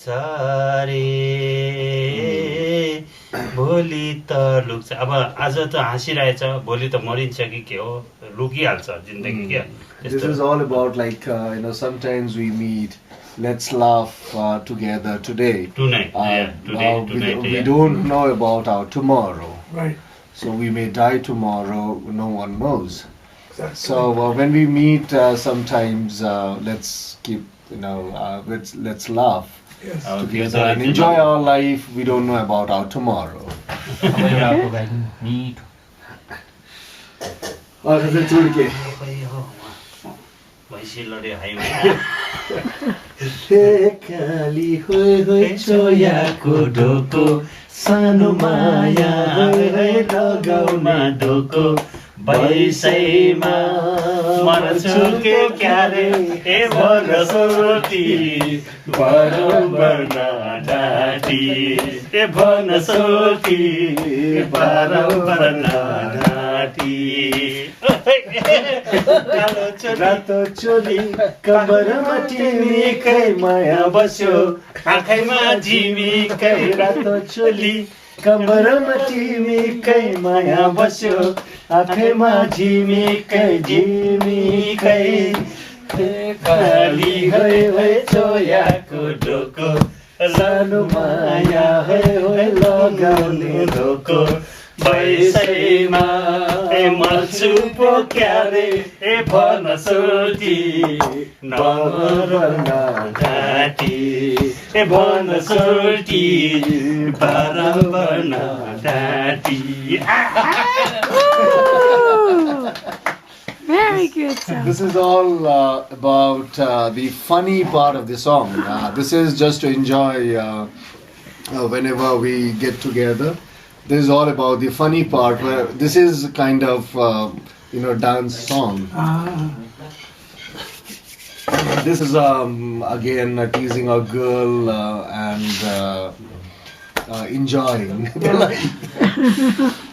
छरे भोलि त लुक्छ। अब आज त हाँसिरहेछ, भोलि त मरिन्छ कि के हो, लुकिहाल्छ जिन्दगी क्या। This is all about like sometimes we meet, let's laugh together today. Tonight, tonight, We don't know about our tomorrow. Right. So we may die tomorrow, no one knows. Exactly. So when we meet sometimes let's keep let's laugh Yes. together and enjoy our life. We don't know about our tomorrow. अब एउटा अर्को गाई मिठो भैँसी लड्यो high काली होइ होइ छोयाको ढोको सानो माया लगाउमा धोको बैसैमा मर्छु के क्यारे ए भन सोती बारम्बार नाटी ए भन सोती बारम्बार नाटी रातो चोली कमरमा तिमीकै माया बस्यो आँखैमा झिमिकै रातो चोली कमरमा तिमीकै माया बस्यो आँखैमा झिमिकै काली होइ होइ छोयाको ढोको सानो माया होइ लगाउने धोको बैसैमा ए मर्छु पो क्यारे ए भन सोती नमर्न घाँटी ए भन सोती बारम्बार घाँटी। Very good song. This is all about the funny part of the song. This is just to enjoy whenever we get together. This is all about the funny part. Where this is kind of dance song. This is again teasing a girl and enjoying the life.